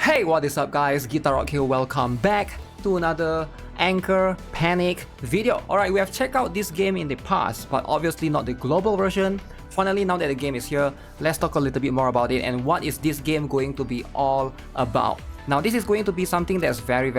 Hey, what is up guys, GuitarRock here, welcome back to another Anchor Panic video. Alright, we have checked out this game in the past, but obviously not the global version. Finally, now that the game is here, let's talk a little bit more about it and what is this game going to be all about. Now, this is going to be something that's very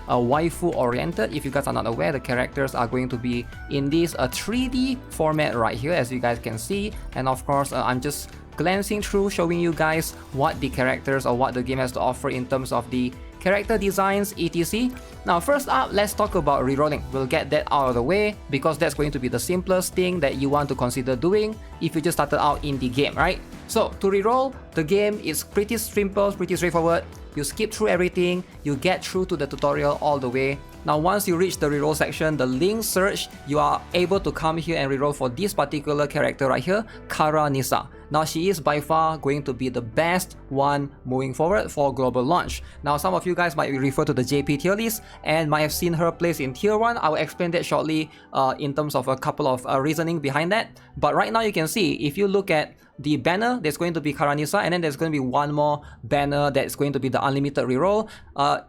waifu oriented. If you guys are not aware, the characters are going to be in this 3D format right here, as you guys can see. And of course, I'm just glancing through, showing you guys what the characters or what the game has to offer in terms of the character designs, etc. Now, first up, let's talk about rerolling. We'll get that out of the way because that's going to be the simplest thing that you want to consider doing if you just started out in the game, right? So, to reroll, the game is pretty simple, pretty straightforward. You skip through everything, you get through to the tutorial all the way. Now, once you reach the reroll section, the link search, you are able to come here and reroll for this particular character right here, Kara Nisa. Now, she is by far going to be the best one moving forward for global launch. Now, some of you guys might refer to the JP tier list and might have seen her place in tier 1. I will explain that shortly in terms of a couple of reasoning behind that. But right now you can see, if you look at the banner, there's going to be Karanisa, and then there's going to be one more banner that's going to be the unlimited reroll.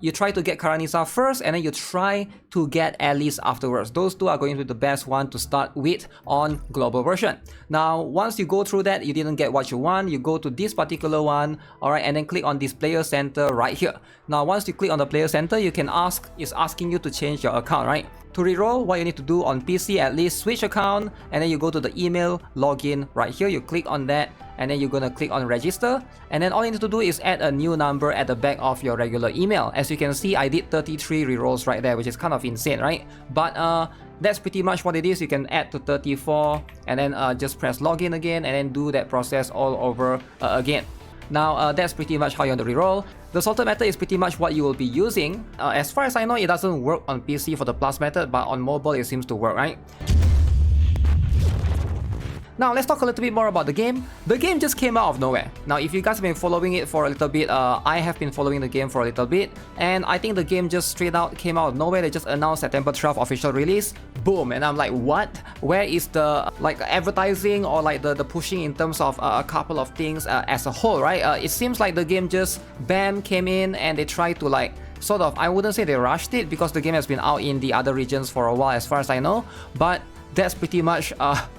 You try to get Karanisa first, and then you try to get Alice afterwards. Those two are going to be the best one to start with on global version. Now, once you go through that, you didn't get what you want, you go to this particular one, alright, and then click on this player center right here. Now, once you click on the player center, you can it's asking you to change your account, right? To reroll, what you need to do on PC, at least switch account, and then you go to the email login right here. You click on that, and then you're gonna click on register, and then all you need to do is add a new number at the back of your regular email. As you can see, I did 33 rerolls right there, which is kind of insane, right? But that's pretty much what it is. You can add to 34, and then just press login again, and then do that process all over again. Now, that's pretty much how you want to reroll. The sorted method is pretty much what you will be using. As far as I know, it doesn't work on PC for the plus method, but on mobile it seems to work, right? Now, let's talk a little bit more about the game. The game just came out of nowhere. Now, if you guys have been following it for a little bit, I have been following the game for a little bit, and I think the game just straight out came out of nowhere. They just announced September 12th official release. Boom, and I'm like, what? Where is the advertising or the pushing in terms of a couple of things as a whole, right? It seems like the game just bam came in and they tried to sort of, I wouldn't say they rushed it because the game has been out in the other regions for a while as far as I know, but that's pretty much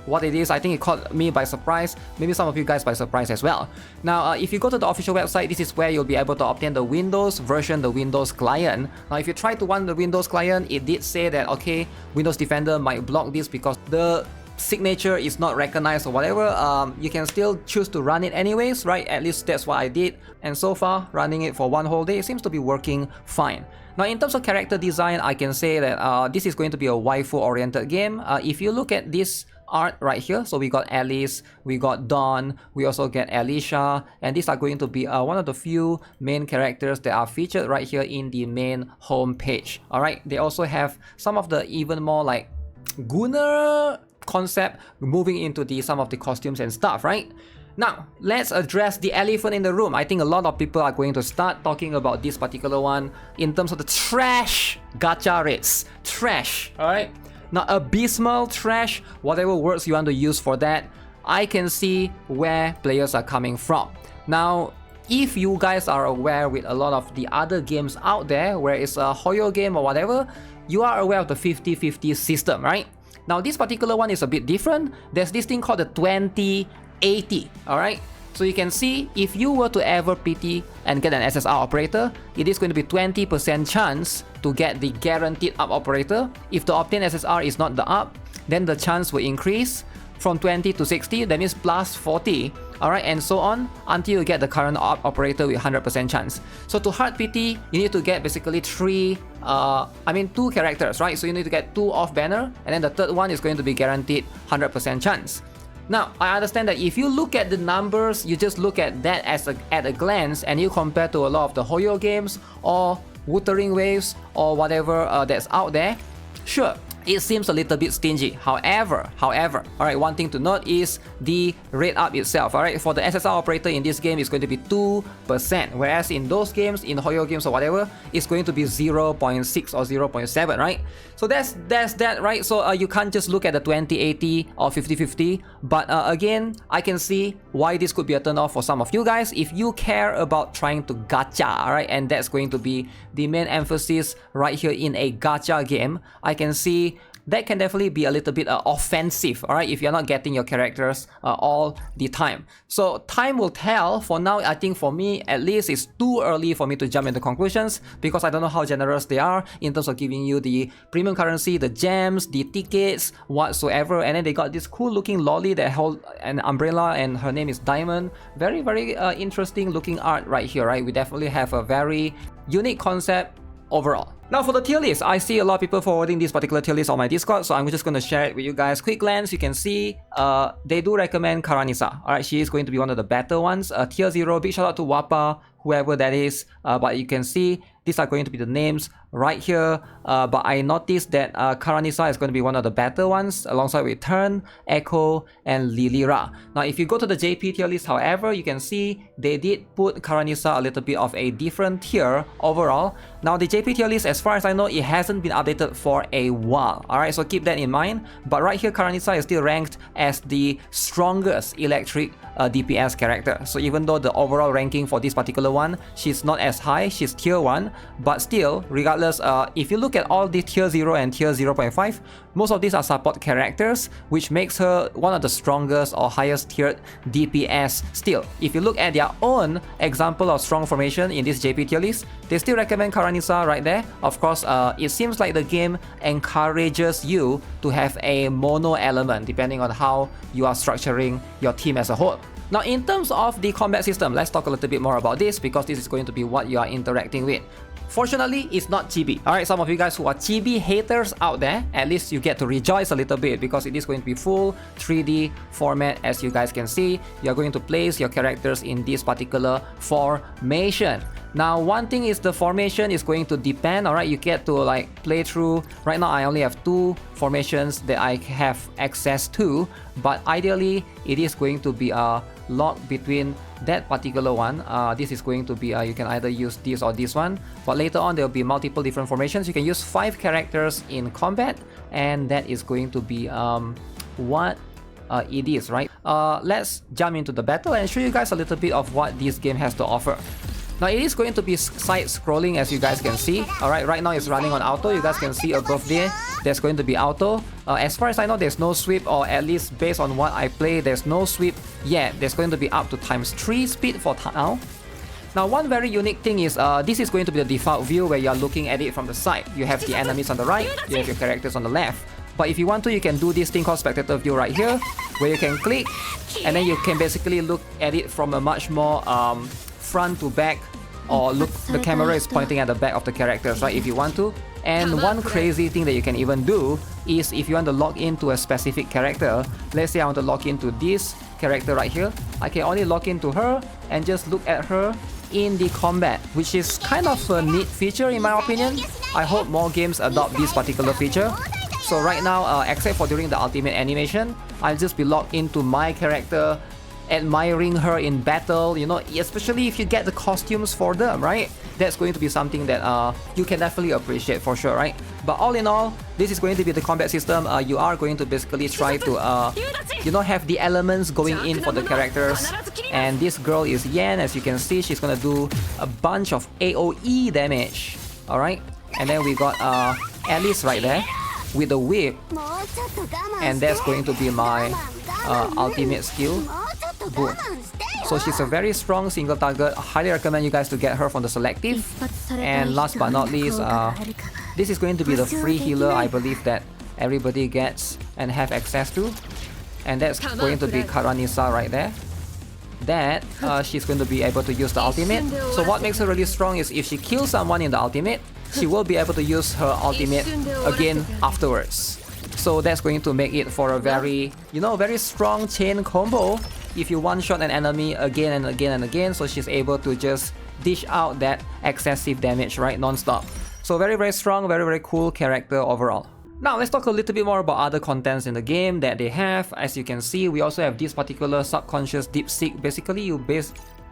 what it is. I think it caught me by surprise, maybe some of you guys by surprise as well. Now, if you go to the official website, this is where you'll be able to obtain the Windows version, the Windows client. Now, if you try to run the Windows client, it did say that, okay, Windows Defender might block this because the signature is not recognized or whatever. You can still choose to run it anyways, right? At least that's what I did, and so far running it for one whole day, it seems to be working fine. Now, in terms of character design, I can say that this is going to be a waifu oriented game. If you look at this art right here, so we got Alice, we got Dawn, we also get Alicia, and these are going to be one of the few main characters that are featured right here in the main home page. Alright, they also have some of the even more Gunner concept moving into some of the costumes and stuff, right? Now, let's address the elephant in the room. I think a lot of people are going to start talking about this particular one in terms of the trash gacha rates. Trash, alright? Now, abysmal, trash, whatever words you want to use for that, I can see where players are coming from. Now, if you guys are aware with a lot of the other games out there, where it's a Hoyo game or whatever, you are aware of the 50-50 system, right? Now, this particular one is a bit different. There's this thing called the 20-80, alright? So you can see, if you were to ever PT and get an SSR operator, it is going to be 20% chance to get the guaranteed up operator. If the obtained SSR is not the up, then the chance will increase from 20 to 60, that means plus 40, alright, and so on until you get the current operator with 100% chance. So to hard PT, you need to get basically two characters, right? So you need to get 2 off banner, and then the third one is going to be guaranteed 100% chance. Now, I understand that if you look at the numbers, you just look at that at a glance, and you compare to a lot of the Hoyo games or Wuthering Waves or whatever that's out there, sure, it seems a little bit stingy. However, alright, one thing to note is the rate up itself. Alright, for the SSR operator in this game is going to be 2%, whereas in those games, in Hoyo games or whatever, it's going to be 0.6 or 0.7, right? So that's that, right? So you can't just look at the 20/80 or 50/50, but again, I can see why this could be a turn off for some of you guys if you care about trying to gacha, alright, and that's going to be the main emphasis right here in a gacha game. I can see that can definitely be a little bit offensive, alright, if you're not getting your characters all the time. So time will tell. For now, I think for me, at least, it's too early for me to jump into conclusions because I don't know how generous they are in terms of giving you the premium currency, the gems, the tickets, whatsoever. And then they got this cool looking lolly that holds an umbrella and her name is Diamond. Very, very interesting looking art right here, right? We definitely have a very unique concept overall. Now for the tier list, I see a lot of people forwarding this particular tier list on my Discord, so I'm just going to share it with you guys. Quick glance, you can see they do recommend Karanisa. Alright, she is going to be one of the better ones. Tier 0, big shout out to Wappa, whoever that is. But you can see these are going to be the names right here. But I noticed that Karanisa is going to be one of the better ones alongside with Turn, Echo, and Lilira. Now if you go to the JP tier list, however, you can see they did put Karanisa a little bit of a different tier overall. Now the JP tier list, as far as I know, it hasn't been updated for a while. Alright, so keep that in mind. But right here, Karanisa is still ranked as the strongest electric DPS character. So even though the overall ranking for this particular one, she's not as high, she's tier 1, but still, regardless, if you look at all the tier 0 and tier 0.5, most of these are support characters, which makes her one of the strongest or highest tiered DPS still. If you look at their own example of strong formation in this JP tier list, they still recommend Karanisa right there. Of course, it seems like the game encourages you to have a mono element depending on how you are structuring your team as a whole. Now in terms of the combat system, let's talk a little bit more about this because this is going to be what you are interacting with. Fortunately, it's not chibi. Alright, some of you guys who are chibi haters out there, at least you get to rejoice a little bit because it is going to be full 3D format. As you guys can see, you're going to place your characters in this particular formation. Now, one thing is the formation is going to depend, alright, you get to like play through. Right now, I only have 2 formations that I have access to, but ideally, it is going to be a lock between that particular one. This is going to be, you can either use this or this one, but later on, there will be multiple different formations. You can use 5 characters in combat, and that is going to be what it is, right? Let's jump into the battle and show you guys a little bit of what this game has to offer. Now it is going to be side-scrolling, as you guys can see. Alright, right now it's running on auto. You guys can see above there, there's going to be auto. As far as I know, there's no sweep, or at least based on what I play, there's no sweep yet. There's going to be up to ×3 speed for now. Now one very unique thing is this is going to be the default view where you're looking at it from the side. You have the enemies on the right, you have your characters on the left. But if you want to, you can do this thing called spectator view right here, where you can click and then you can basically look at it from a much more front to back, or look, the camera is pointing at the back of the characters, right, if you want to. And one crazy thing that you can even do is if you want to log into a specific character, let's say I want to log into this character right here, I can only log into her and just look at her in the combat, which is kind of a neat feature in my opinion. I hope more games adopt this particular feature. So right now, except for during the ultimate animation, I'll just be logged into my character, admiring her in battle, you know, especially if you get the costumes for them, right? That's going to be something that you can definitely appreciate for sure, right? But all in all, this is going to be the combat system. You are going to basically try to, you know, have the elements going in for the characters. And this girl is Yan, as you can see, she's gonna do a bunch of AoE damage, alright? And then we got Alice right there with the whip, and that's going to be my ultimate skill. Boom. So she's a very strong single target. I highly recommend you guys to get her from the selective. And last but not least, this is going to be the free healer I believe that everybody gets and have access to. And that's going to be Karanisa right there. That she's going to be able to use the ultimate. So what makes her really strong is if she kills someone in the ultimate, she will be able to use her ultimate again afterwards. So that's going to make it for a very, you know, very strong chain combo if you one-shot an enemy again and again and again. So she's able to just dish out that excessive damage, right, non-stop. So very, very strong, very, very cool character overall. Now let's talk a little bit more about other contents in the game that they have. As you can see, we also have this particular subconscious deep seek. Basically,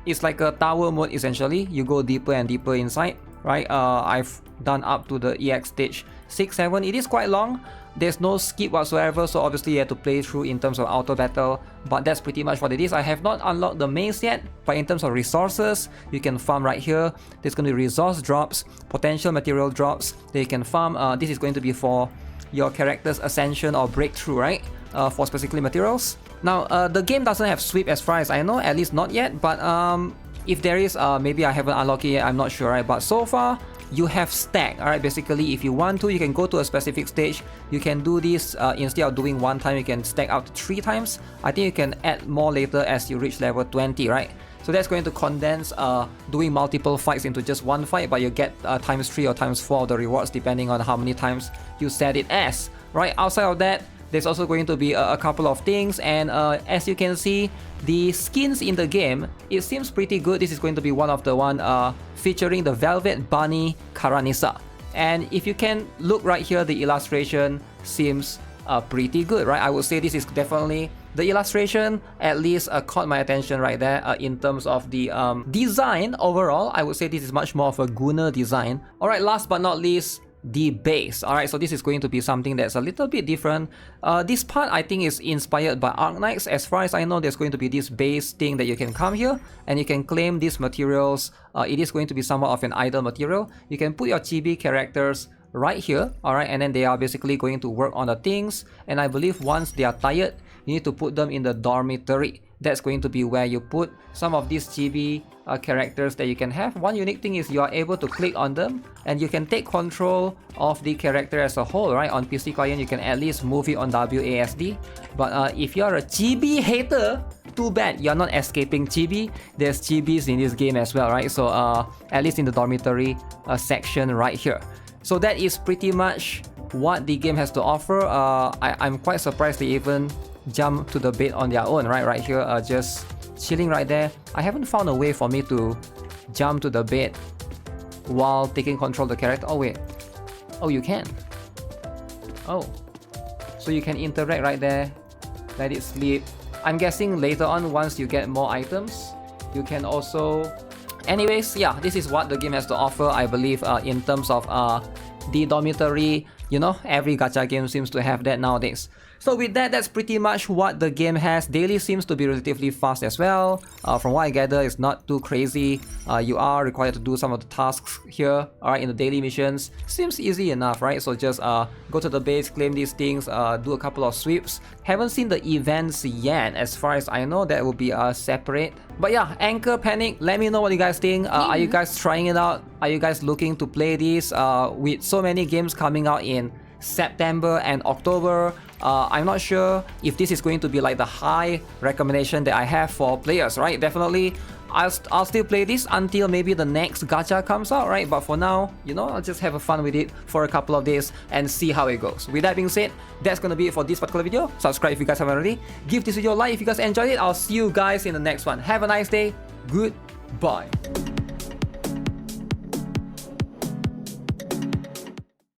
it's like a tower mode essentially. You go deeper and deeper inside, right? I've done up to the EX stage 6, 7. It is quite long. There's no skip whatsoever, so obviously you have to play through in terms of auto battle, but that's pretty much what it is. I have not unlocked the maze yet, but in terms of resources, you can farm right here. There's going to be resource drops, potential material drops that you can farm. This is going to be for your character's ascension or breakthrough, right? For specifically materials. Now, the game doesn't have sweep as far as I know, at least not yet, but if there is, maybe I haven't unlocked it yet, I'm not sure, right? But so far, you have stack, alright? Basically, if you want to, you can go to a specific stage. You can do this instead of doing one time, you can stack out to 3 times. I think you can add more later as you reach level 20, right? So that's going to condense doing multiple fights into just one fight, but you get times 3 or times 4 of the rewards depending on how many times you set it as, right? Outside of that, there's also going to be a couple of things, and as you can see, the skins in the game, it seems pretty good. This is going to be one of the one featuring the Velvet Bunny Karanisa. And if you can look right here, the illustration seems pretty good, right? I would say this is definitely the illustration, at least caught my attention right there. In terms of the design overall, I would say this is much more of a Gunner design. Alright, last but not least, the base. Alright, so this is going to be something that's a little bit different. This part I think is inspired by Arknights. As far as I know, there's going to be this base thing that you can come here and you can claim these materials. It is going to be somewhat of an idle material. You can put your chibi characters right here, alright, and then they are basically going to work on the things, and I believe once they are tired, you need to put them in the dormitory. That's going to be where you put some of these chibi characters that you can have. One unique thing is you are able to click on them and you can take control of the character as a whole, right? On PC client, you can at least move it on WASD. But if you're a chibi hater, too bad, you're not escaping chibi. There's chibis in this game as well, right? So at least in the dormitory section right here. So that is pretty much what the game has to offer. I'm quite surprised they even jump to the bed on their own, right? Right here, just chilling right there. I haven't found a way for me to jump to the bed while taking control of the character. Oh wait, oh you can. Oh, so you can interact right there, let it sleep. I'm guessing later on, once you get more items, you can also... Anyways, yeah, this is what the game has to offer, I believe, in terms of the dormitory. You know, every gacha game seems to have that nowadays. So with that, that's pretty much what the game has. Daily seems to be relatively fast as well. From what I gather, it's not too crazy. You are required to do some of the tasks here, alright, in the daily missions. Seems easy enough, right? So just go to the base, claim these things, do a couple of sweeps. Haven't seen the events yet, as far as I know. That will be separate. But yeah, Anchor Panic, let me know what you guys think. Are you guys trying it out? Are you guys looking to play this? With so many games coming out in September and October, I'm not sure if this is going to be like the high recommendation that I have for players, right? Definitely, I'll still play this until maybe the next gacha comes out, right? But for now, you know, I'll just have fun with it for a couple of days and see how it goes. With that being said, that's gonna be it for this particular video. Subscribe if you guys haven't already. Give this video a like if you guys enjoyed it. I'll see you guys in the next one. Have a nice day. Goodbye.